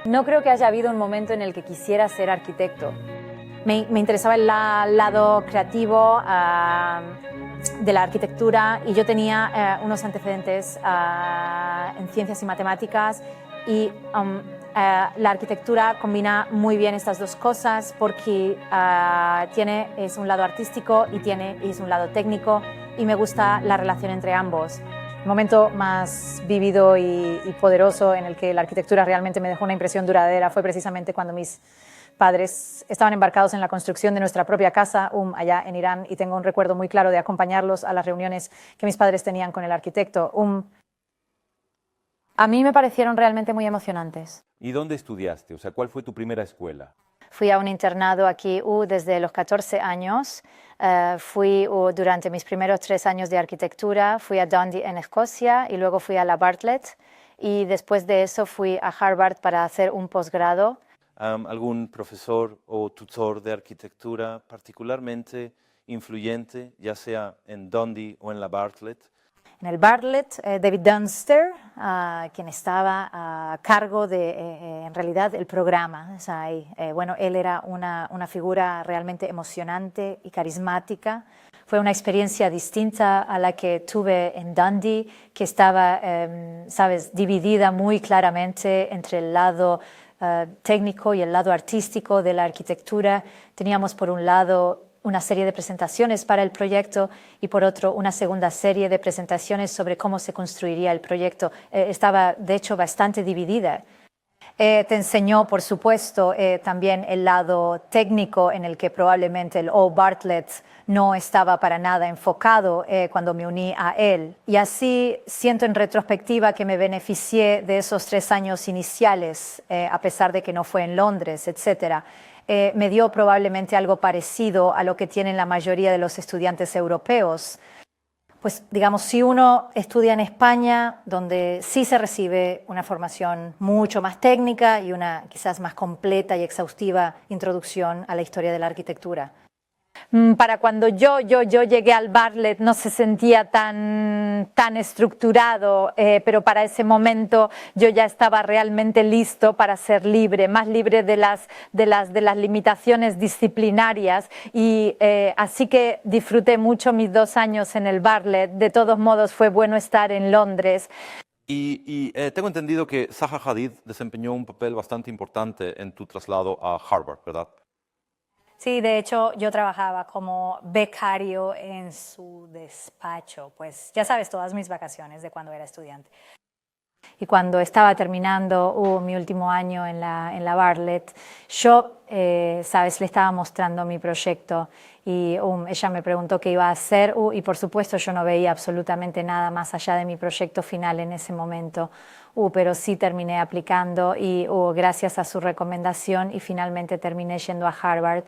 No creo que haya habido un momento en el que quisiera ser arquitecto. Me interesaba el lado creativo de la arquitectura y yo tenía unos antecedentes en ciencias y matemáticas y la arquitectura combina muy bien estas dos cosas porque es un lado artístico y es un lado técnico y me gusta la relación entre ambos. El momento más vívido y poderoso en el que la arquitectura realmente me dejó una impresión duradera fue precisamente cuando mis padres estaban embarcados en la construcción de nuestra propia casa allá en Irán y tengo un recuerdo muy claro de acompañarlos a las reuniones que mis padres tenían con el arquitecto. A mí me parecieron realmente muy emocionantes. ¿Y dónde estudiaste? O sea, ¿cuál fue tu primera escuela? Fui a un internado aquí desde los 14 años. Fui durante mis primeros 3 años de arquitectura, fui a Dundee en Escocia y luego fui a la Bartlett y después de eso fui a Harvard para hacer un posgrado. ¿Algún profesor o tutor de arquitectura particularmente influyente, ya sea en Dundee o en la Bartlett? En el Bartlett, David Dunster, quien estaba a cargo de, en realidad, el programa. O sea, bueno, él era una figura realmente emocionante y carismática. Fue una experiencia distinta a la que tuve en Dundee, que estaba, sabes, dividida muy claramente entre el lado técnico y el lado artístico de la arquitectura. Teníamos por un lado una serie de presentaciones para el proyecto y por otro una segunda serie de presentaciones sobre cómo se construiría el proyecto. Estaba de hecho bastante dividida. Te enseñó, por supuesto, también el lado técnico en el que probablemente el Old Bartlett no estaba para nada enfocado cuando me uní a él. Y así siento en retrospectiva que me beneficié de esos 3 años iniciales, a pesar de que no fue en Londres, etcétera. Me dio probablemente algo parecido a lo que tienen la mayoría de los estudiantes europeos. Pues digamos, si uno estudia en España, donde sí se recibe una formación mucho más técnica y una quizás más completa y exhaustiva introducción a la historia de la arquitectura. Para cuando yo llegué al Bartlett no se sentía tan estructurado, pero para ese momento yo ya estaba realmente listo para ser libre, más libre de las limitaciones disciplinarias y así que disfruté mucho mis 2 años en el Bartlett. De todos modos fue bueno estar en Londres. Y tengo entendido que Zaha Hadid desempeñó un papel bastante importante en tu traslado a Harvard, ¿verdad? Sí, de hecho yo trabajaba como becario en su despacho, pues ya sabes, todas mis vacaciones de cuando era estudiante. Y cuando estaba terminando mi último año en la Bartlett, yo, sabes, le estaba mostrando mi proyecto y ella me preguntó qué iba a hacer y por supuesto yo no veía absolutamente nada más allá de mi proyecto final en ese momento. Pero sí terminé aplicando y gracias a su recomendación y finalmente terminé yendo a Harvard.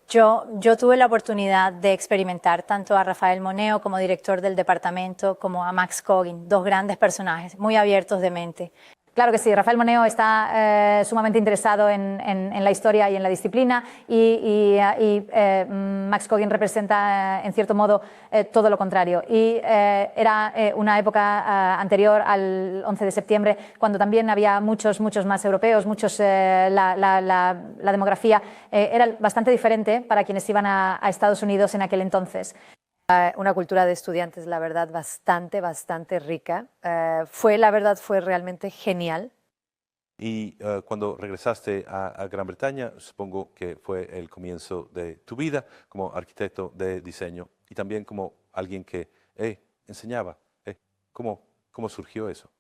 Yo tuve la oportunidad de experimentar tanto a Rafael Moneo como director del departamento como a Max Coggin, 2 grandes personajes muy abiertos de mente. Claro que sí, Rafael Moneo está sumamente interesado en la historia y en la disciplina y Max Coggin representa en cierto modo todo lo contrario. Y era una época anterior al 11 de septiembre cuando también había muchos más europeos, la demografía era bastante diferente para quienes iban a Estados Unidos en aquel entonces. Una cultura de estudiantes, la verdad, bastante rica. La verdad, fue realmente genial. Y cuando regresaste a Gran Bretaña, supongo que fue el comienzo de tu vida como arquitecto de diseño y también como alguien que enseñaba. ¿Cómo surgió eso?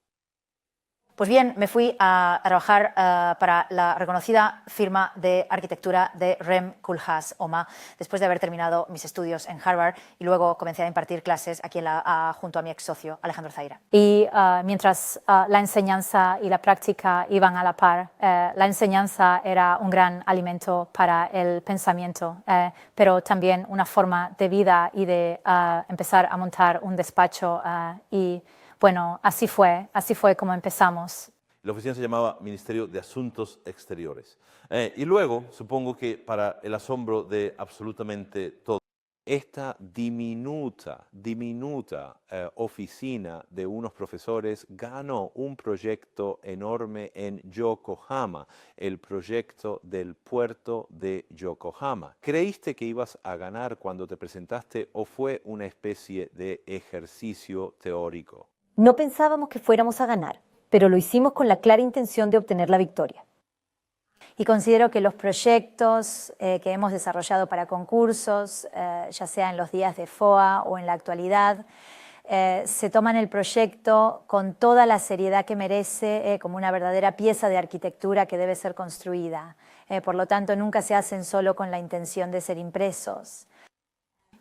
Pues bien, me fui a trabajar para la reconocida firma de arquitectura de Rem Koolhaas OMA después de haber terminado mis estudios en Harvard y luego comencé a impartir clases aquí junto a mi ex socio Alejandro Zaira. Y mientras la enseñanza y la práctica iban a la par, la enseñanza era un gran alimento para el pensamiento, pero también una forma de vida y de empezar a montar un despacho y bueno, así fue como empezamos. La oficina se llamaba Ministerio de Asuntos Exteriores. Y luego, supongo que para el asombro de absolutamente todos, esta diminuta oficina de unos profesores ganó un proyecto enorme en Yokohama, el proyecto del puerto de Yokohama. ¿Creíste que ibas a ganar cuando te presentaste o fue una especie de ejercicio teórico? No pensábamos que fuéramos a ganar, pero lo hicimos con la clara intención de obtener la victoria. Y considero que los proyectos que hemos desarrollado para concursos, ya sea en los días de FOA o en la actualidad, se toman el proyecto con toda la seriedad que merece, como una verdadera pieza de arquitectura que debe ser construida. Por lo tanto, nunca se hacen solo con la intención de ser impresos.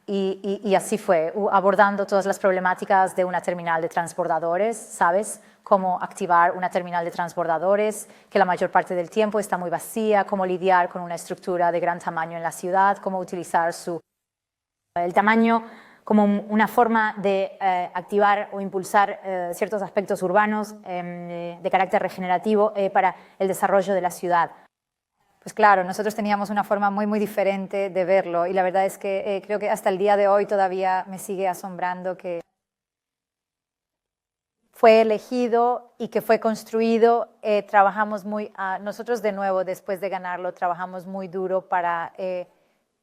Y así fue, abordando todas las problemáticas de una terminal de transbordadores, ¿sabes? Cómo activar una terminal de transbordadores que la mayor parte del tiempo está muy vacía, cómo lidiar con una estructura de gran tamaño en la ciudad, cómo utilizar el tamaño como una forma de activar o impulsar ciertos aspectos urbanos de carácter regenerativo para el desarrollo de la ciudad. Pues claro, nosotros teníamos una forma muy diferente de verlo y la verdad es que creo que hasta el día de hoy todavía me sigue asombrando que fue elegido y que fue construido. Nosotros de nuevo, después de ganarlo, trabajamos muy duro para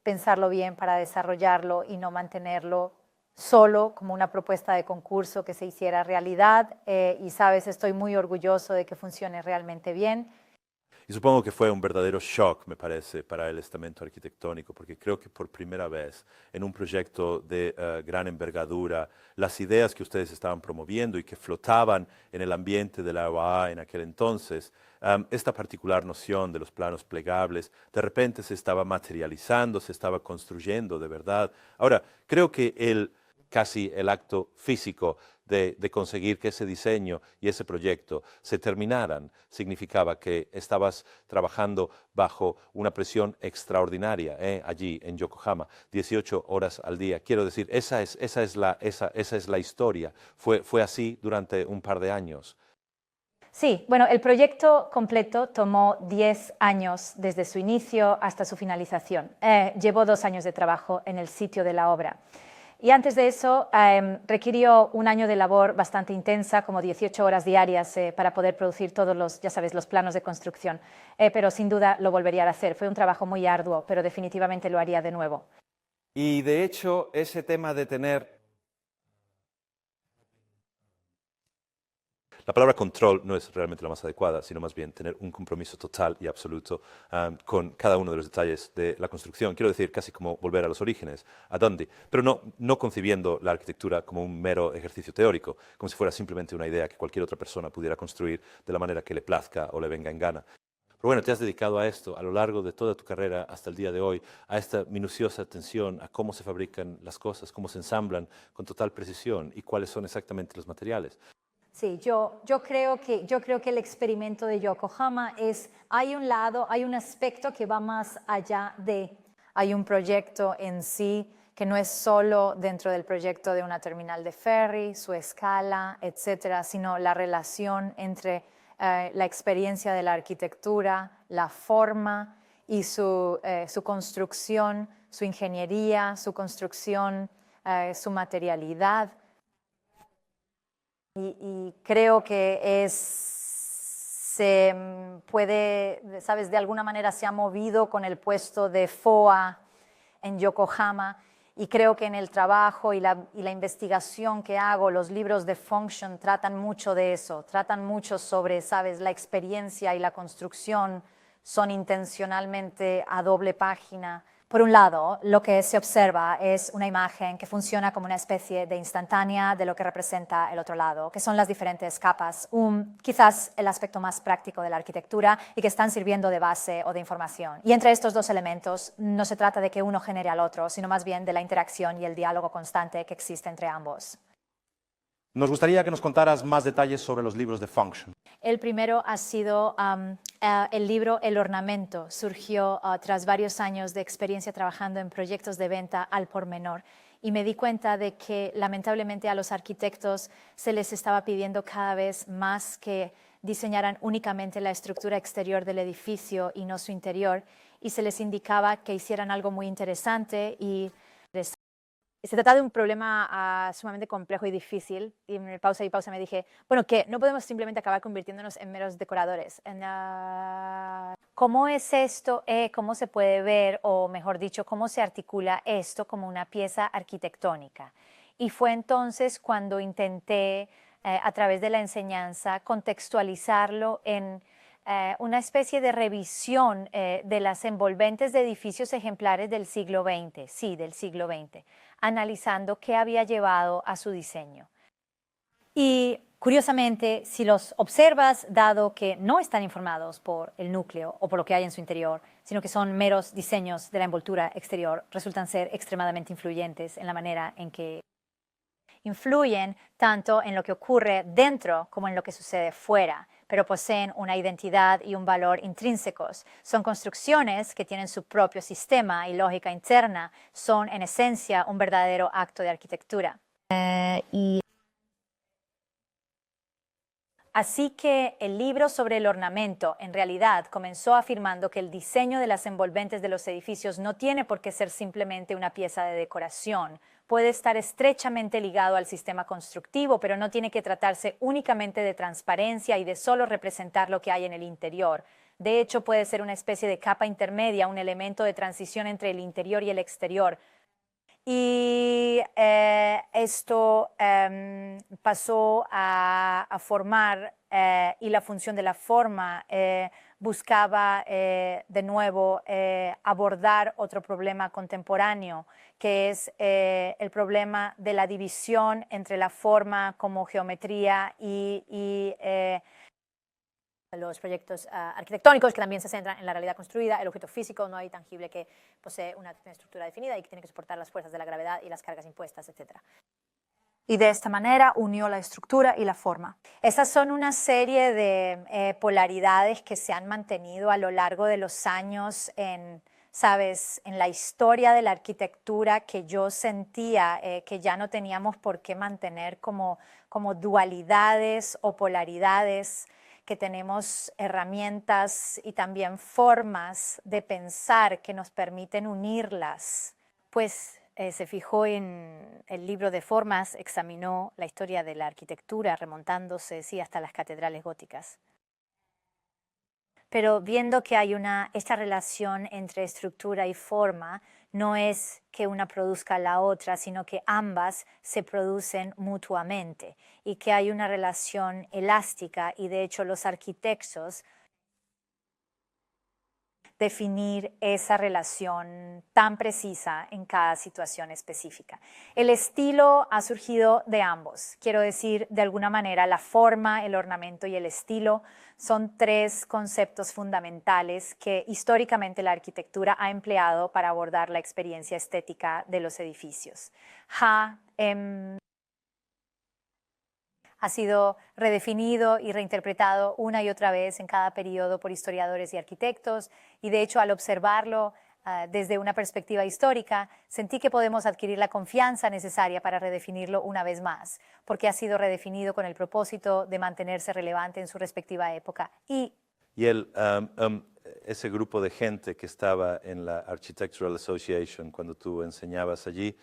pensarlo bien, para desarrollarlo y no mantenerlo solo como una propuesta de concurso que se hiciera realidad. Y sabes, estoy muy orgulloso de que funcione realmente bien. Y supongo que fue un verdadero shock, me parece, para el estamento arquitectónico, porque creo que por primera vez en un proyecto de gran envergadura, las ideas que ustedes estaban promoviendo y que flotaban en el ambiente de la UAA en aquel entonces, esta particular noción de los planos plegables, de repente se estaba materializando, se estaba construyendo de verdad. Ahora, creo que casi el acto físico de conseguir que ese diseño y ese proyecto se terminaran significaba que estabas trabajando bajo una presión extraordinaria allí en Yokohama, 18 horas al día. Quiero decir, esa es la historia. Fue así durante un par de años. Sí, bueno, el proyecto completo tomó 10 años desde su inicio hasta su finalización. Llevó 2 años de trabajo en el sitio de la obra. Y antes de eso requirió un año de labor bastante intensa, como 18 horas diarias para poder producir todos los planos de construcción. Pero sin duda lo volvería a hacer. Fue un trabajo muy arduo, pero definitivamente lo haría de nuevo. Y de hecho, ese tema de tener... La palabra control no es realmente la más adecuada, sino más bien tener un compromiso total y absoluto con cada uno de los detalles de la construcción. Quiero decir, casi como volver a los orígenes, a Dundee, pero no concibiendo la arquitectura como un mero ejercicio teórico, como si fuera simplemente una idea que cualquier otra persona pudiera construir de la manera que le plazca o le venga en gana. Pero bueno, te has dedicado a esto a lo largo de toda tu carrera hasta el día de hoy, a esta minuciosa atención a cómo se fabrican las cosas, cómo se ensamblan con total precisión y cuáles son exactamente los materiales. Sí, yo creo que el experimento de Yokohama hay un aspecto que va más allá hay un proyecto en sí que no es solo dentro del proyecto de una terminal de ferry, su escala, etcétera, sino la relación entre la experiencia de la arquitectura, la forma y su construcción, su ingeniería, su construcción, su materialidad. Y creo que se puede, sabes, de alguna manera se ha movido con el puesto de FOA en Yokohama y creo que en el trabajo y la investigación que hago, los libros de Function tratan mucho de eso, tratan mucho sobre, sabes, la experiencia y la construcción son intencionalmente a doble página. Por un lado, lo que se observa es una imagen que funciona como una especie de instantánea de lo que representa el otro lado, que son las diferentes capas, quizás el aspecto más práctico de la arquitectura y que están sirviendo de base o de información. Y entre estos dos elementos no se trata de que uno genere al otro, sino más bien de la interacción y el diálogo constante que existe entre ambos. Nos gustaría que nos contaras más detalles sobre los libros de Function. El primero ha sido el libro El Ornamento. Surgió tras varios años de experiencia trabajando en proyectos de venta al por menor. Y me di cuenta de que lamentablemente a los arquitectos se les estaba pidiendo cada vez más que diseñaran únicamente la estructura exterior del edificio y no su interior. Y se les indicaba que hicieran algo muy interesante y Se trata de un problema sumamente complejo y difícil. Y en el pausa y pausa me dije, bueno, que no podemos simplemente acabar convirtiéndonos en meros decoradores. ¿Cómo es esto? ¿Cómo se puede ver, o mejor dicho, cómo se articula esto como una pieza arquitectónica? Y fue entonces cuando intenté, a través de la enseñanza, contextualizarlo en una especie de revisión de las envolventes de edificios ejemplares del siglo XX, sí, del siglo XX, analizando qué había llevado a su diseño. Y curiosamente, si los observas, dado que no están informados por el núcleo o por lo que hay en su interior, sino que son meros diseños de la envoltura exterior, resultan ser extremadamente influyentes en la manera en que influyen tanto en lo que ocurre dentro como en lo que sucede fuera, pero poseen una identidad y un valor intrínsecos. Son construcciones que tienen su propio sistema y lógica interna, son en esencia un verdadero acto de arquitectura. Así que el libro sobre el ornamento en realidad comenzó afirmando que el diseño de las envolventes de los edificios no tiene por qué ser simplemente una pieza de decoración. Puede estar estrechamente ligado al sistema constructivo, pero no tiene que tratarse únicamente de transparencia y de solo representar lo que hay en el interior. De hecho, puede ser una especie de capa intermedia, un elemento de transición entre el interior y el exterior. Y esto pasó a formar, y la función de la forma buscaba de nuevo abordar otro problema contemporáneo, que es el problema de la división entre la forma como geometría y los proyectos arquitectónicos, que también se centran en la realidad construida, el objeto físico no hay tangible que posee una estructura definida y que tiene que soportar las fuerzas de la gravedad y las cargas impuestas, etc. Y de esta manera unió la estructura y la forma. Esas son una serie de polaridades que se han mantenido a lo largo de los años en la historia de la arquitectura, que yo sentía que ya no teníamos por qué mantener como dualidades o polaridades, que tenemos herramientas y también formas de pensar que nos permiten unirlas. Pues se fijó en el libro de formas, examinó la historia de la arquitectura remontándose hasta las catedrales góticas. Pero viendo que hay esta relación entre estructura y forma, no es que una produzca a la otra, sino que ambas se producen mutuamente y que hay una relación elástica, y de hecho los arquitectos definir esa relación tan precisa en cada situación específica. El estilo ha surgido de ambos. Quiero decir, de alguna manera, la forma, el ornamento y el estilo son tres conceptos fundamentales que históricamente la arquitectura ha empleado para abordar la experiencia estética de los edificios. Ha sido redefinido y reinterpretado una y otra vez en cada periodo por historiadores y arquitectos, y de hecho al observarlo desde una perspectiva histórica, sentí que podemos adquirir la confianza necesaria para redefinirlo una vez más, porque ha sido redefinido con el propósito de mantenerse relevante en su respectiva época. Y ese grupo de gente que estaba en la Architectural Association cuando tú enseñabas allí,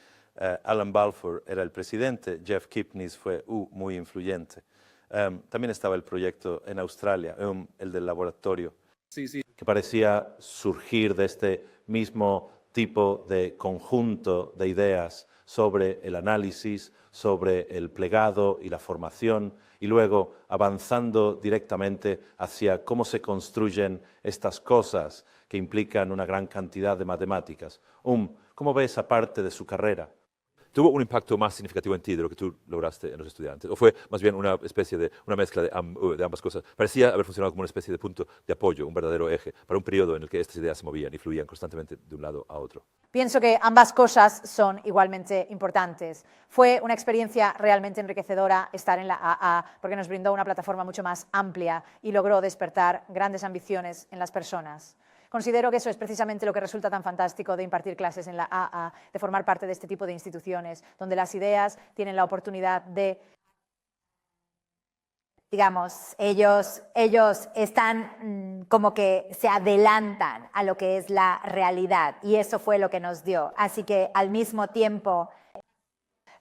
Alan Balfour era el presidente, Jeff Kipnis fue muy influyente. También estaba el proyecto en Australia, el del laboratorio, que parecía surgir de este mismo tipo de conjunto de ideas sobre el análisis, sobre el plegado y la formación, y luego avanzando directamente hacia cómo se construyen estas cosas que implican una gran cantidad de matemáticas. ¿Cómo ve esa parte de su carrera? ¿Tuvo un impacto más significativo en ti de lo que tú lograste en los estudiantes? ¿O fue más bien una especie de una mezcla de ambas cosas? Parecía haber funcionado como una especie de punto de apoyo, un verdadero eje, para un periodo en el que estas ideas se movían y fluían constantemente de un lado a otro. Pienso que ambas cosas son igualmente importantes. Fue una experiencia realmente enriquecedora estar en la AA, porque nos brindó una plataforma mucho más amplia y logró despertar grandes ambiciones en las personas. Considero que eso es precisamente lo que resulta tan fantástico de impartir clases en la AA, de formar parte de este tipo de instituciones, donde las ideas tienen la oportunidad de, digamos, ellos están como que se adelantan a lo que es la realidad, y eso fue lo que nos dio. Así que al mismo tiempo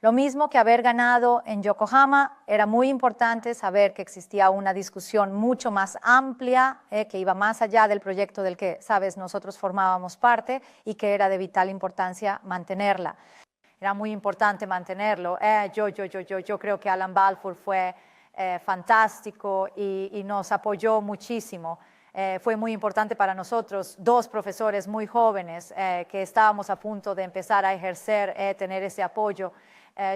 Lo mismo que haber ganado en Yokohama, era muy importante saber que existía una discusión mucho más amplia, que iba más allá del proyecto del que, sabes, nosotros formábamos parte y que era de vital importancia mantenerla. Era muy importante mantenerlo. Yo creo que Alan Balfour fue fantástico y nos apoyó muchísimo. Fue muy importante para nosotros, dos profesores muy jóvenes que estábamos a punto de empezar a ejercer, tener ese apoyo.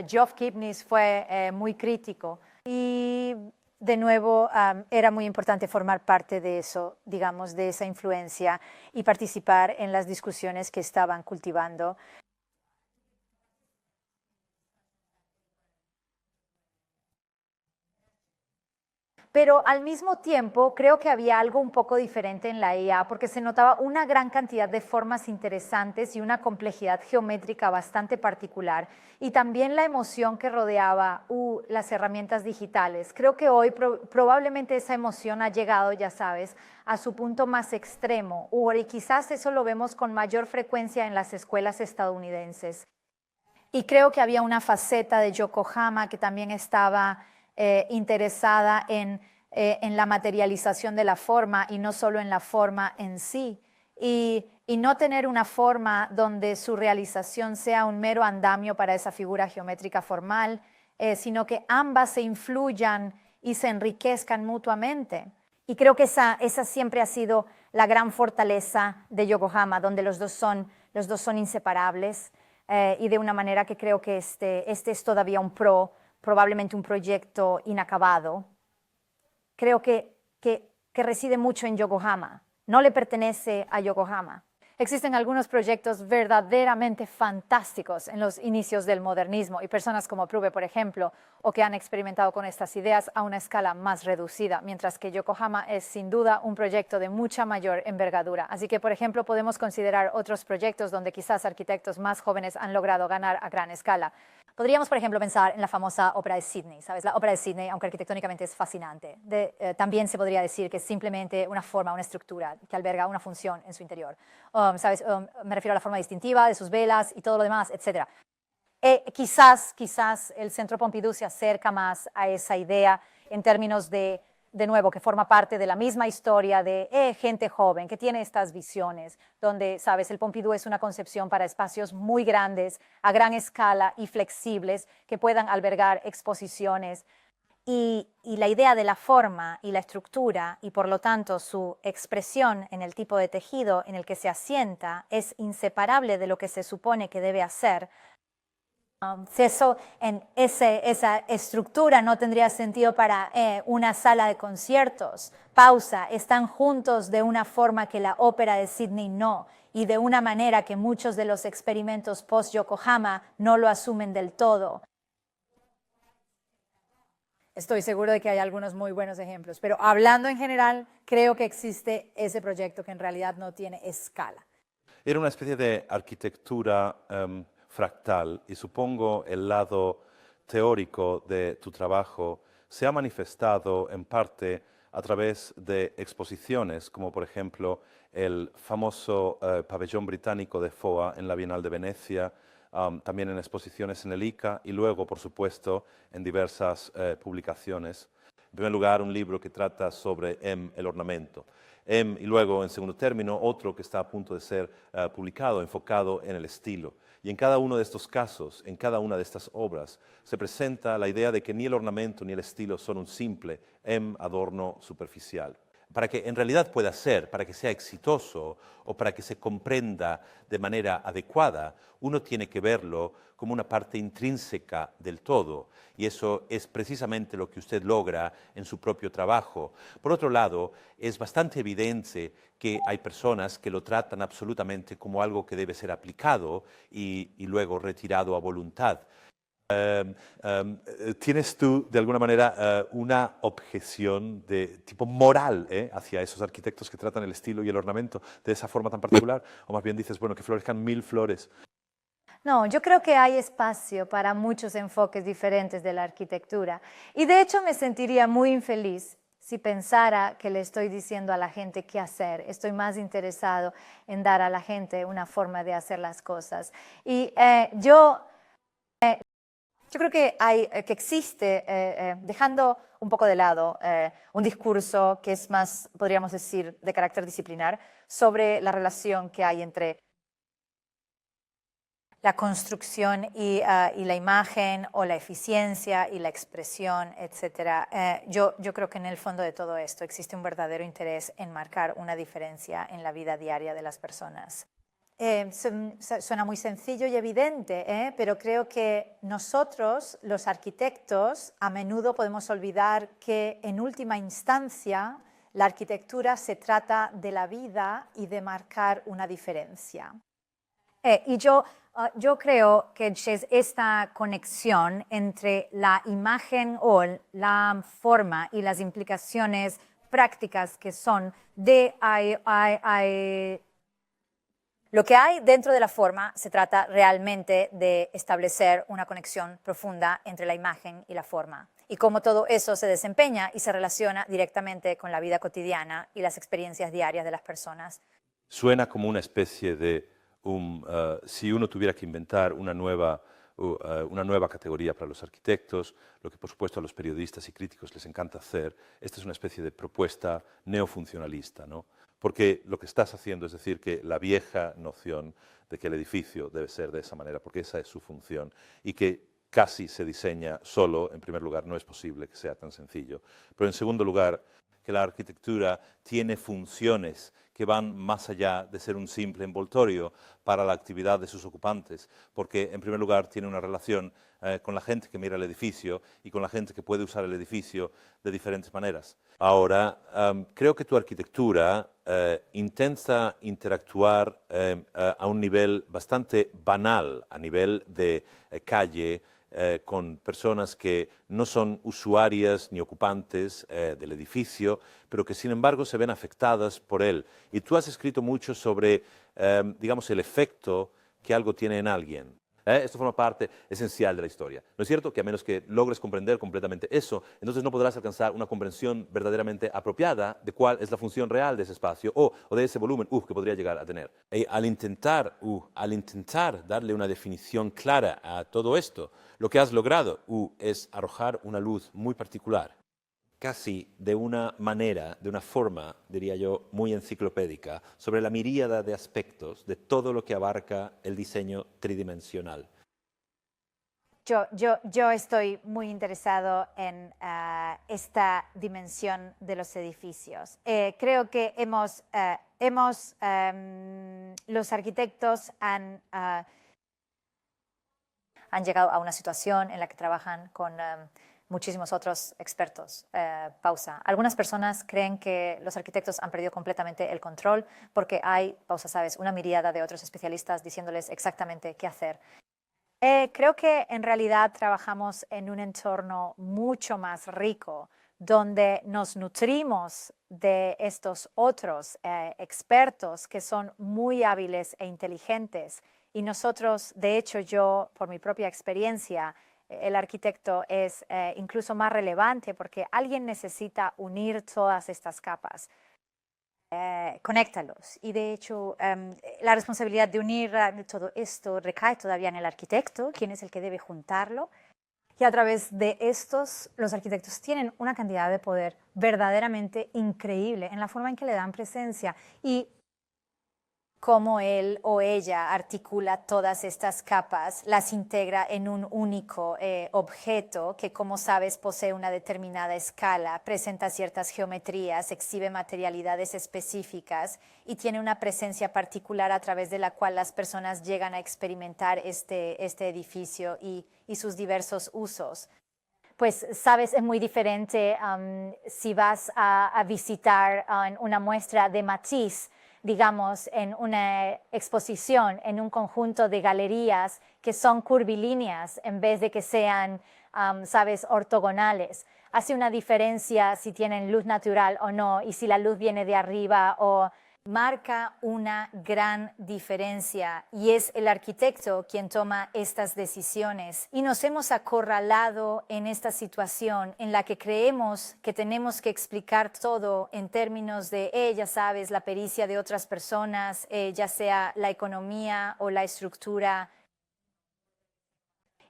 Geoff Kipnis fue muy crítico y de nuevo era muy importante formar parte de eso, digamos, de esa influencia y participar en las discusiones que estaban cultivando. Pero al mismo tiempo creo que había algo un poco diferente en la IA porque se notaba una gran cantidad de formas interesantes y una complejidad geométrica bastante particular y también la emoción que rodeaba las herramientas digitales. Creo que hoy probablemente esa emoción ha llegado, ya sabes, a su punto más extremo y quizás eso lo vemos con mayor frecuencia en las escuelas estadounidenses. Y creo que había una faceta de Yokohama que también estaba interesada en la materialización de la forma y no solo en la forma en sí. Y no tener una forma donde su realización sea un mero andamio para esa figura geométrica formal, sino que ambas se influyan y se enriquezcan mutuamente. Y creo que esa siempre ha sido la gran fortaleza de Yokohama, donde los dos son inseparables y de una manera que creo que este es todavía probablemente un proyecto inacabado. Creo que reside mucho en Yokohama, no le pertenece a Yokohama. Existen algunos proyectos verdaderamente fantásticos en los inicios del modernismo y personas como Proove, por ejemplo, o que han experimentado con estas ideas a una escala más reducida, mientras que Yokohama es sin duda un proyecto de mucha mayor envergadura. Así que, por ejemplo, podemos considerar otros proyectos donde quizás arquitectos más jóvenes han logrado ganar a gran escala. Podríamos, por ejemplo, pensar en la famosa ópera de Sydney, ¿sabes? La ópera de Sydney, aunque arquitectónicamente es fascinante, también se podría decir que es simplemente una forma, una estructura que alberga una función en su interior. ¿Sabes? Me refiero a la forma distintiva de sus velas y todo lo demás, etc. Quizás el Centro Pompidou se acerca más a esa idea en términos de nuevo, que forma parte de la misma historia de gente joven que tiene estas visiones, donde, sabes, el Pompidou es una concepción para espacios muy grandes, a gran escala y flexibles, que puedan albergar exposiciones. Y la idea de la forma y la estructura, y por lo tanto su expresión en el tipo de tejido en el que se asienta, es inseparable de lo que se supone que debe hacer. Si esa estructura no tendría sentido para una sala de conciertos. Pausa, están juntos de una forma que la ópera de Sydney no, y de una manera que muchos de los experimentos post-Yokohama no lo asumen del todo. Estoy seguro de que hay algunos muy buenos ejemplos, pero hablando en general, creo que existe ese proyecto que en realidad no tiene escala. Era una especie de arquitectura fractal y supongo el lado teórico de tu trabajo se ha manifestado en parte a través de exposiciones, como por ejemplo el famoso pabellón británico de FOA en la Bienal de Venecia, también en exposiciones en el ICA y luego, por supuesto, en diversas publicaciones. En primer lugar, un libro que trata sobre el ornamento. Y luego, en segundo término, otro que está a punto de ser publicado, enfocado en el estilo. Y en cada uno de estos casos, en cada una de estas obras, se presenta la idea de que ni el ornamento ni el estilo son un simple adorno superficial. Para que en realidad pueda ser, para que sea exitoso o para que se comprenda de manera adecuada, uno tiene que verlo como una parte intrínseca del todo. Y eso es precisamente lo que usted logra en su propio trabajo. Por otro lado, es bastante evidente que hay personas que lo tratan absolutamente como algo que debe ser aplicado y luego retirado a voluntad. ¿Tienes tú, de alguna manera, una objeción de tipo moral hacia esos arquitectos que tratan el estilo y el ornamento de esa forma tan particular? O más bien dices, bueno, que florezcan 1000 flores. No, yo creo que hay espacio para muchos enfoques diferentes de la arquitectura. Y de hecho me sentiría muy infeliz si pensara que le estoy diciendo a la gente qué hacer. Estoy más interesado en dar a la gente una forma de hacer las cosas. Y yo Yo creo que existe, dejando un poco de lado un discurso que es más, podríamos decir, de carácter disciplinar, sobre la relación que hay entre la construcción y la imagen, o la eficiencia y la expresión, etc. Yo creo que en el fondo de todo esto existe un verdadero interés en marcar una diferencia en la vida diaria de las personas. Suena muy sencillo y evidente, pero creo que nosotros, los arquitectos, a menudo podemos olvidar que en última instancia la arquitectura se trata de la vida y de marcar una diferencia. Y yo creo que es esta conexión entre la imagen o la forma y las implicaciones prácticas que son de lo que hay dentro de la forma. Se trata realmente de establecer una conexión profunda entre la imagen y la forma, y cómo todo eso se desempeña y se relaciona directamente con la vida cotidiana y las experiencias diarias de las personas. Suena como una especie de, si uno tuviera que inventar una nueva categoría para los arquitectos, lo que por supuesto a los periodistas y críticos les encanta hacer, esta es una especie de propuesta neofuncionalista, ¿no? Porque lo que estás haciendo es decir que la vieja noción de que el edificio debe ser de esa manera, porque esa es su función, y que casi se diseña solo, en primer lugar, no es posible que sea tan sencillo, pero en segundo lugar, que la arquitectura tiene funciones que van más allá de ser un simple envoltorio para la actividad de sus ocupantes, porque en primer lugar tiene una relación con la gente que mira el edificio y con la gente que puede usar el edificio de diferentes maneras. Ahora, creo que tu arquitectura intenta interactuar a un nivel bastante banal, a nivel de calle, con personas que no son usuarias ni ocupantes del edificio, pero que sin embargo se ven afectadas por él. Y tú has escrito mucho sobre, digamos, el efecto que algo tiene en alguien. Esto forma parte esencial de la historia. ¿No es cierto? Que a menos que logres comprender completamente eso, entonces no podrás alcanzar una comprensión verdaderamente apropiada de cuál es la función real de ese espacio o de ese volumen que podría llegar a tener. Y al intentar darle una definición clara a todo esto, lo que has logrado es arrojar una luz muy particular, casi de una manera, de una forma, diría yo, muy enciclopédica, sobre la miríada de aspectos de todo lo que abarca el diseño tridimensional. Yo estoy muy interesado en esta dimensión de los edificios. Creo que los arquitectos han llegado a una situación en la que trabajan con muchísimos otros expertos. Pausa. Algunas personas creen que los arquitectos han perdido completamente el control porque hay, pausa, sabes, una miríada de otros especialistas diciéndoles exactamente qué hacer. Creo que en realidad trabajamos en un entorno mucho más rico, donde nos nutrimos de estos otros expertos que son muy hábiles e inteligentes. Y nosotros, de hecho, yo, por mi propia experiencia, el arquitecto es incluso más relevante porque alguien necesita unir todas estas capas. Conéctalos. Y de hecho, la responsabilidad de unir todo esto recae todavía en el arquitecto, quien es el que debe juntarlo. Y a través de estos, los arquitectos tienen una cantidad de poder verdaderamente increíble en la forma en que le dan presencia y cómo él o ella articula todas estas capas, las integra en un único objeto que, como sabes, posee una determinada escala, presenta ciertas geometrías, exhibe materialidades específicas y tiene una presencia particular a través de la cual las personas llegan a experimentar este edificio y sus diversos usos. Pues, sabes, es muy diferente si vas a visitar una muestra de Matisse, digamos, en una exposición, en un conjunto de galerías que son curvilíneas en vez de que sean, sabes, ortogonales. Hace una diferencia si tienen luz natural o no, y si la luz viene de arriba o marca una gran diferencia, y es el arquitecto quien toma estas decisiones. Y nos hemos acorralado en esta situación en la que creemos que tenemos que explicar todo en términos de, ya sabes, la pericia de otras personas, ya sea la economía o la estructura.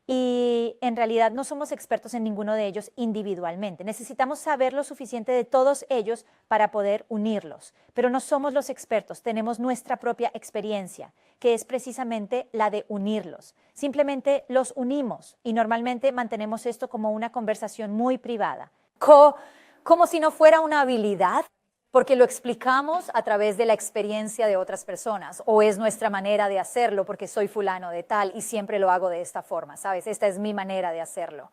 y en realidad no somos expertos en ninguno de ellos individualmente. Necesitamos saber lo suficiente de todos ellos para poder unirlos, pero no somos los expertos, tenemos nuestra propia experiencia, que es precisamente la de unirlos. Simplemente los unimos y normalmente mantenemos esto como una conversación muy privada. Como si no fuera una habilidad, porque lo explicamos a través de la experiencia de otras personas, o es nuestra manera de hacerlo porque soy fulano de tal y siempre lo hago de esta forma, ¿sabes? Esta es mi manera de hacerlo.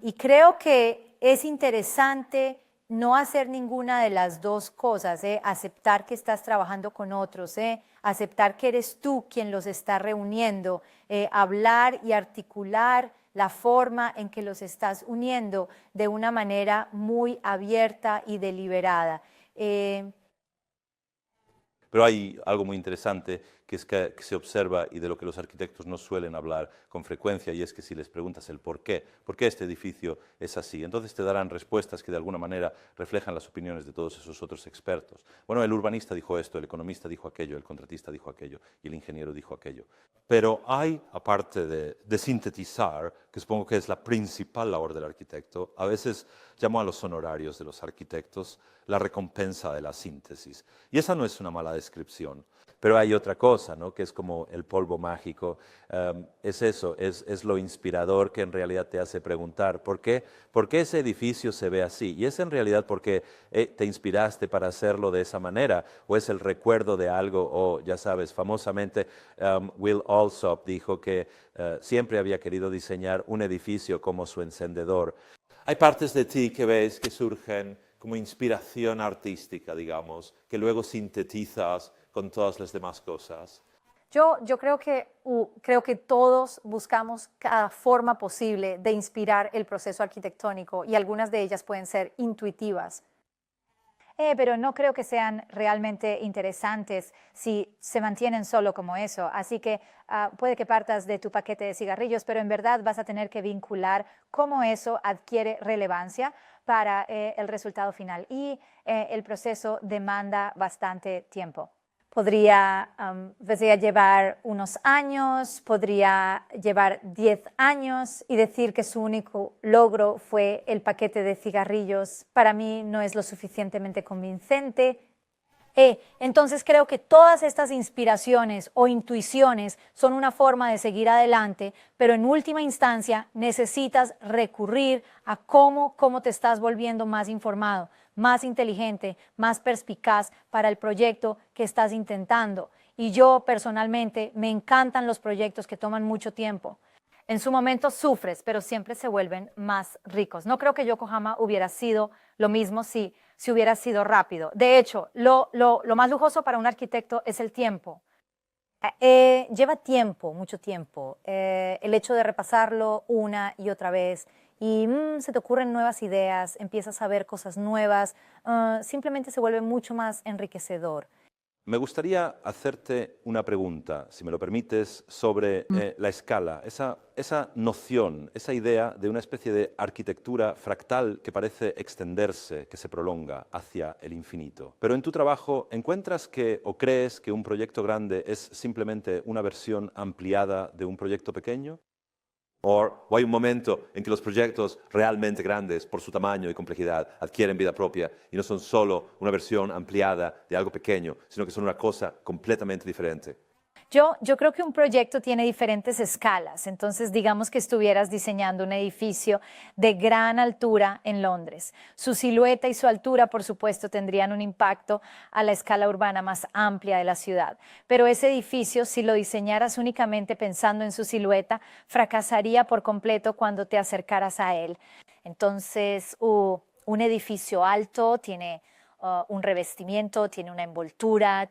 Y creo que es interesante no hacer ninguna de las dos cosas, aceptar que estás trabajando con otros, aceptar que eres tú quien los está reuniendo, hablar y articular la forma en que los estás uniendo de una manera muy abierta y deliberada. Pero hay algo muy interesante que es que se observa y de lo que los arquitectos no suelen hablar con frecuencia, y es que si les preguntas el por qué este edificio es así, entonces te darán respuestas que de alguna manera reflejan las opiniones de todos esos otros expertos. Bueno, el urbanista dijo esto, el economista dijo aquello, el contratista dijo aquello y el ingeniero dijo aquello. Pero hay, aparte de sintetizar, que supongo que es la principal labor del arquitecto, a veces llamo a los honorarios de los arquitectos la recompensa de la síntesis. Y esa no es una mala descripción. Pero hay otra cosa, ¿no?, que es como el polvo mágico. Es eso, es lo inspirador que en realidad te hace preguntar ¿por qué ese edificio se ve así? Y es en realidad porque te inspiraste para hacerlo de esa manera, o es el recuerdo de algo, o ya sabes, famosamente Will Alsop dijo que siempre había querido diseñar un edificio como su encendedor. Hay partes de ti que ves que surgen como inspiración artística, digamos, que luego sintetizas con todas las demás cosas. Yo creo que todos buscamos cada forma posible de inspirar el proceso arquitectónico y algunas de ellas pueden ser intuitivas. Pero no creo que sean realmente interesantes si se mantienen solo como eso. Así que puede que partas de tu paquete de cigarrillos, pero en verdad vas a tener que vincular cómo eso adquiere relevancia para el resultado final. Y el proceso demanda bastante tiempo. Podría llevar unos años, podría llevar 10 años y decir que su único logro fue el paquete de cigarrillos. Para mí no es lo suficientemente convincente. Entonces creo que todas estas inspiraciones o intuiciones son una forma de seguir adelante, pero en última instancia necesitas recurrir a cómo te estás volviendo más informado, más inteligente, más perspicaz para el proyecto que estás intentando. Y yo personalmente me encantan los proyectos que toman mucho tiempo. En su momento sufres, pero siempre se vuelven más ricos. No creo que Yokohama hubiera sido lo mismo si hubiera sido rápido. De hecho, lo más lujoso para un arquitecto es el tiempo. Lleva tiempo, mucho tiempo, el hecho de repasarlo una y otra vez y se te ocurren nuevas ideas, empiezas a ver cosas nuevas, simplemente se vuelve mucho más enriquecedor. Me gustaría hacerte una pregunta, si me lo permites, sobre la escala, esa noción, esa idea de una especie de arquitectura fractal que parece extenderse, que se prolonga hacia el infinito. Pero en tu trabajo, ¿encuentras que o crees que un proyecto grande es simplemente una versión ampliada de un proyecto pequeño? ¿O hay un momento en que los proyectos realmente grandes, por su tamaño y complejidad, adquieren vida propia y no son solo una versión ampliada de algo pequeño, sino que son una cosa completamente diferente? Yo creo que un proyecto tiene diferentes escalas, entonces digamos que estuvieras diseñando un edificio de gran altura en Londres. Su silueta y su altura, por supuesto, tendrían un impacto a la escala urbana más amplia de la ciudad, pero ese edificio, si lo diseñaras únicamente pensando en su silueta, fracasaría por completo cuando te acercaras a él. Entonces, un edificio alto tiene un revestimiento, tiene una envoltura,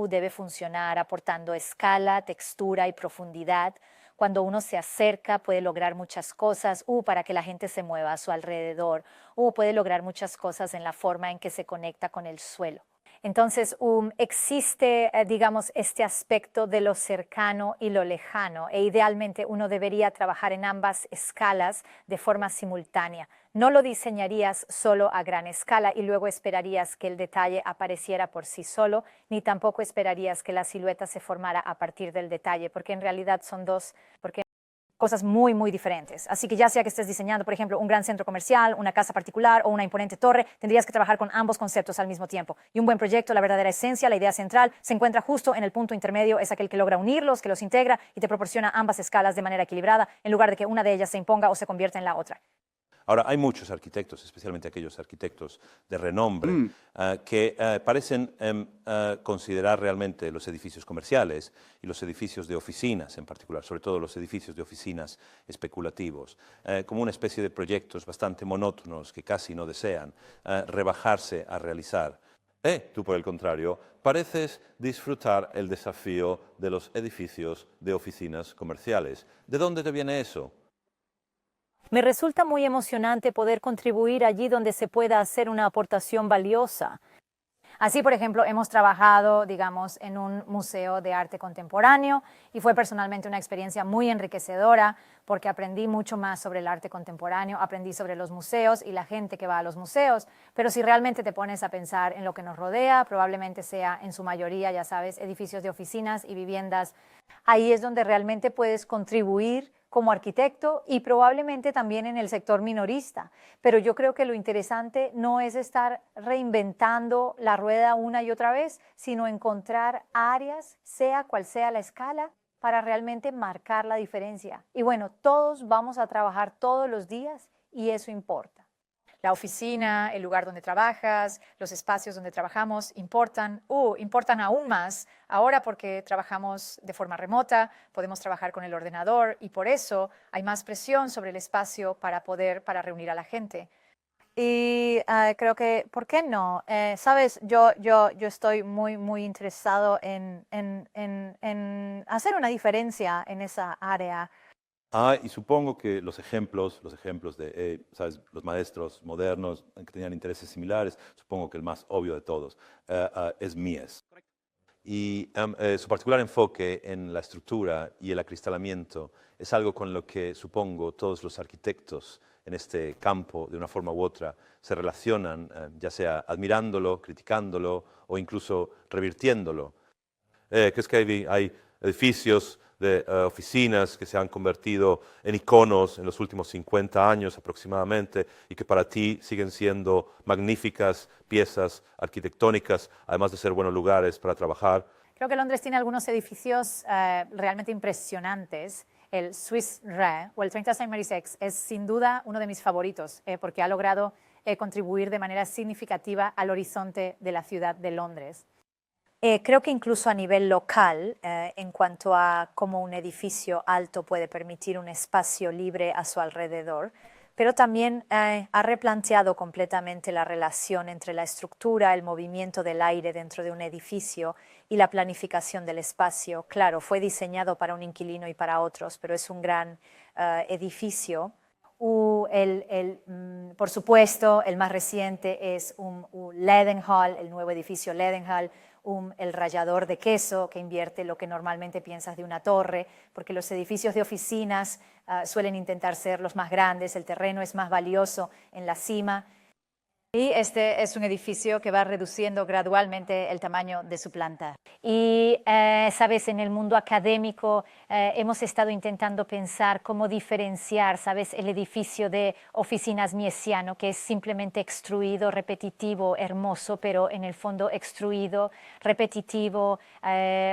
debe funcionar aportando escala, textura y profundidad. Cuando uno se acerca puede lograr muchas cosas para que la gente se mueva a su alrededor, puede lograr muchas cosas en la forma en que se conecta con el suelo. Entonces existe, digamos, este aspecto de lo cercano y lo lejano e idealmente uno debería trabajar en ambas escalas de forma simultánea. No lo diseñarías solo a gran escala y luego esperarías que el detalle apareciera por sí solo, ni tampoco esperarías que la silueta se formara a partir del detalle, porque en realidad son dos, cosas muy, muy diferentes. Así que ya sea que estés diseñando, por ejemplo, un gran centro comercial, una casa particular o una imponente torre, tendrías que trabajar con ambos conceptos al mismo tiempo. Y un buen proyecto, la verdadera esencia, la idea central, se encuentra justo en el punto intermedio, es aquel que logra unirlos, que los integra y te proporciona ambas escalas de manera equilibrada, en lugar de que una de ellas se imponga o se convierta en la otra. Ahora, hay muchos arquitectos, especialmente aquellos arquitectos de renombre, que parecen considerar realmente los edificios comerciales y los edificios de oficinas en particular, sobre todo los edificios de oficinas especulativos, como una especie de proyectos bastante monótonos que casi no desean rebajarse a realizar. Tú, por el contrario, pareces disfrutar el desafío de los edificios de oficinas comerciales. ¿De dónde te viene eso? Me resulta muy emocionante poder contribuir allí donde se pueda hacer una aportación valiosa. Así, por ejemplo, hemos trabajado, digamos, en un museo de arte contemporáneo y fue personalmente una experiencia muy enriquecedora porque aprendí mucho más sobre el arte contemporáneo, aprendí sobre los museos y la gente que va a los museos, pero si realmente te pones a pensar en lo que nos rodea, probablemente sea en su mayoría, ya sabes, edificios de oficinas y viviendas. Ahí es donde realmente puedes contribuir como arquitecto y probablemente también en el sector minorista. Pero yo creo que lo interesante no es estar reinventando la rueda una y otra vez, sino encontrar áreas, sea cual sea la escala, para realmente marcar la diferencia. Y bueno, todos vamos a trabajar todos los días y eso importa. La oficina, el lugar donde trabajas, los espacios donde trabajamos importan aún más ahora porque trabajamos de forma remota, podemos trabajar con el ordenador y por eso hay más presión sobre el espacio para reunir a la gente. Y creo que, ¿por qué no? Sabes, yo estoy muy, muy interesado en hacer una diferencia en esa área. Y supongo que los ejemplos de, ¿sabes? Los maestros modernos que tenían intereses similares, supongo que el más obvio de todos es Mies. Y su particular enfoque en la estructura y el acristalamiento es algo con lo que supongo todos los arquitectos en este campo, de una forma u otra, se relacionan, ya sea admirándolo, criticándolo o incluso revirtiéndolo. ¿Crees que hay edificios de oficinas que se han convertido en iconos en los últimos 50 años aproximadamente y que para ti siguen siendo magníficas piezas arquitectónicas, además de ser buenos lugares para trabajar? Creo que Londres tiene algunos edificios realmente impresionantes. El Swiss Re o el 30 St. Mary's X es sin duda uno de mis favoritos porque ha logrado contribuir de manera significativa al horizonte de la ciudad de Londres. Creo que incluso a nivel local, en cuanto a cómo un edificio alto puede permitir un espacio libre a su alrededor, pero también ha replanteado completamente la relación entre la estructura, el movimiento del aire dentro de un edificio y la planificación del espacio. Claro, fue diseñado para un inquilino y para otros, pero es un gran edificio. Por supuesto, el más reciente es un Leadenhall, el nuevo edificio Leadenhall, el rallador de queso que invierte lo que normalmente piensas de una torre, porque los edificios de oficinas suelen intentar ser los más grandes, el terreno es más valioso en la cima. Y este es un edificio que va reduciendo gradualmente el tamaño de su planta. Y, sabes, en el mundo académico hemos estado intentando pensar cómo diferenciar, sabes, el edificio de oficinas miesiano, que es simplemente extruido, repetitivo, hermoso, pero en el fondo extruido, repetitivo,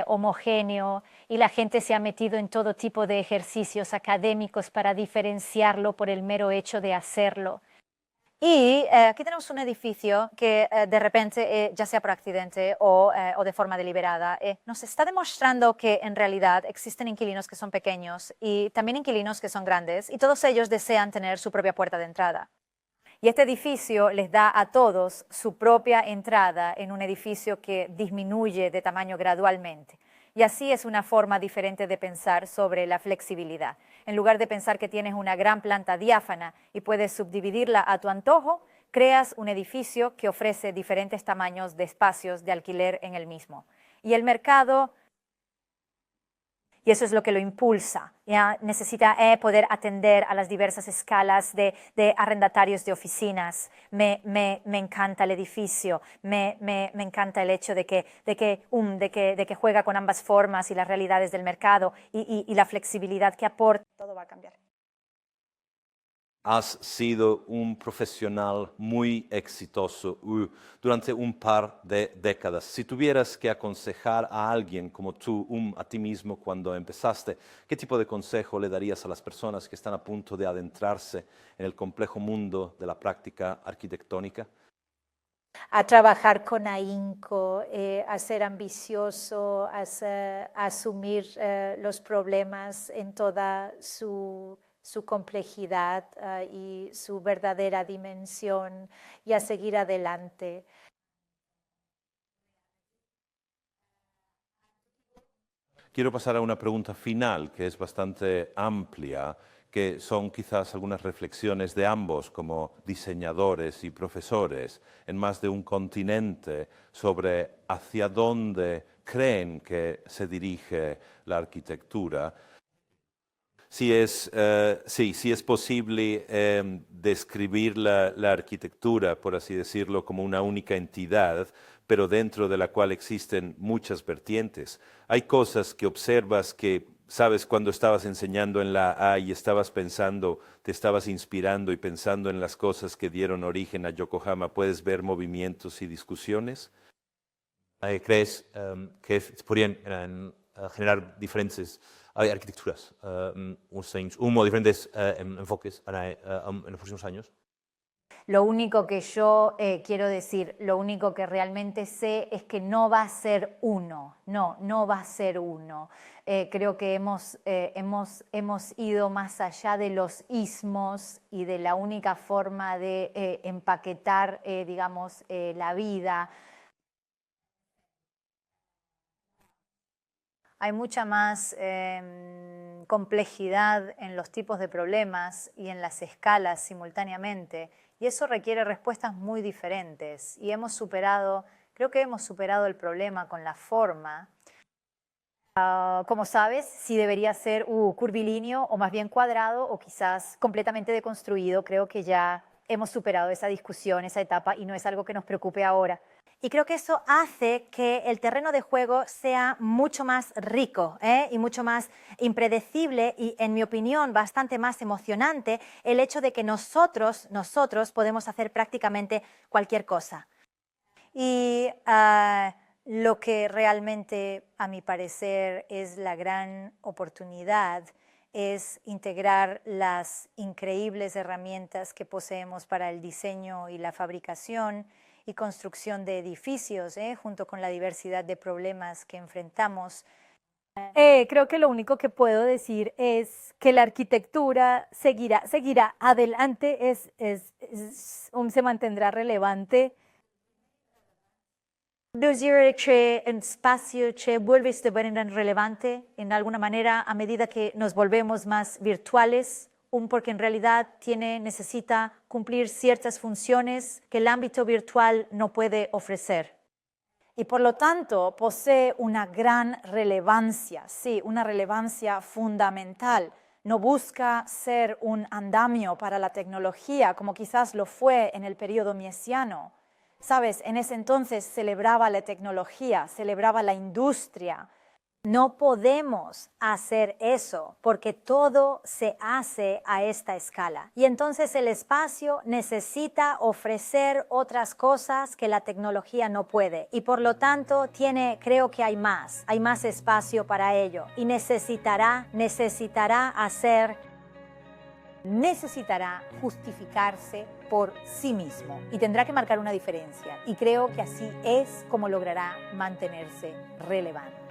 homogéneo, y la gente se ha metido en todo tipo de ejercicios académicos para diferenciarlo por el mero hecho de hacerlo. Y aquí tenemos un edificio que de repente, ya sea por accidente o de forma deliberada, nos está demostrando que en realidad existen inquilinos que son pequeños y también inquilinos que son grandes y todos ellos desean tener su propia puerta de entrada. Y este edificio les da a todos su propia entrada en un edificio que disminuye de tamaño gradualmente. Y así es una forma diferente de pensar sobre la flexibilidad. En lugar de pensar que tienes una gran planta diáfana y puedes subdividirla a tu antojo, creas un edificio que ofrece diferentes tamaños de espacios de alquiler en el mismo. Y el mercado y eso es lo que lo impulsa. ¿Ya? Necesita poder atender a las diversas escalas de arrendatarios de oficinas. Me encanta el edificio, me encanta el hecho de que juega con ambas formas y las realidades del mercado y la flexibilidad que aporta. Todo va a cambiar. Has sido un profesional muy exitoso durante un par de décadas. Si tuvieras que aconsejar a alguien como tú, a ti mismo cuando empezaste, ¿qué tipo de consejo le darías a las personas que están a punto de adentrarse en el complejo mundo de la práctica arquitectónica? A trabajar con ahínco, a ser ambicioso, a asumir los problemas en toda su complejidad y su verdadera dimensión y a seguir adelante. Quiero pasar a una pregunta final que es bastante amplia, que son quizás algunas reflexiones de ambos como diseñadores y profesores en más de un continente sobre hacia dónde creen que se dirige la arquitectura. Si es posible describir la arquitectura, por así decirlo, como una única entidad, pero dentro de la cual existen muchas vertientes. Hay cosas que observas que, sabes, cuando estabas enseñando en la A y estabas pensando, te estabas inspirando y pensando en las cosas que dieron origen a Yokohama, ¿puedes ver movimientos y discusiones? ¿Crees que podrían generar diferentes arquitecturas, diferentes enfoques en los próximos años? Lo único que yo quiero decir, lo único que realmente sé es que no va a ser uno, no va a ser uno. Creo que hemos ido más allá de los ismos y de la única forma de empaquetar, digamos, la vida. Hay mucha más complejidad en los tipos de problemas y en las escalas simultáneamente, y eso requiere respuestas muy diferentes. Y creo que hemos superado el problema con la forma. Como sabes, si debería ser curvilíneo o más bien cuadrado o quizás completamente deconstruido. Creo que ya hemos superado esa discusión, esa etapa, y no es algo que nos preocupe ahora. Y creo que eso hace que el terreno de juego sea mucho más rico y mucho más impredecible y, en mi opinión, bastante más emocionante el hecho de que nosotros podemos hacer prácticamente cualquier cosa. Y lo que realmente, a mi parecer, es la gran oportunidad es integrar las increíbles herramientas que poseemos para el diseño y la fabricación y construcción de edificios, junto con la diversidad de problemas que enfrentamos. Creo que lo único que puedo decir es que la arquitectura seguirá adelante, se mantendrá relevante. ¿Considera que el espacio vuelve a estar relevante en alguna manera a medida que nos volvemos más virtuales? Porque en realidad necesita cumplir ciertas funciones que el ámbito virtual no puede ofrecer. Y por lo tanto posee una gran relevancia, sí, una relevancia fundamental. No busca ser un andamio para la tecnología, como quizás lo fue en el periodo miesiano. Sabes, en ese entonces celebraba la tecnología, celebraba la industria. No podemos hacer eso porque todo se hace a esta escala. Y entonces el espacio necesita ofrecer otras cosas que la tecnología no puede. Y por lo tanto creo que hay más espacio para ello. Y necesitará justificarse por sí mismo. Y tendrá que marcar una diferencia. Y creo que así es como logrará mantenerse relevante.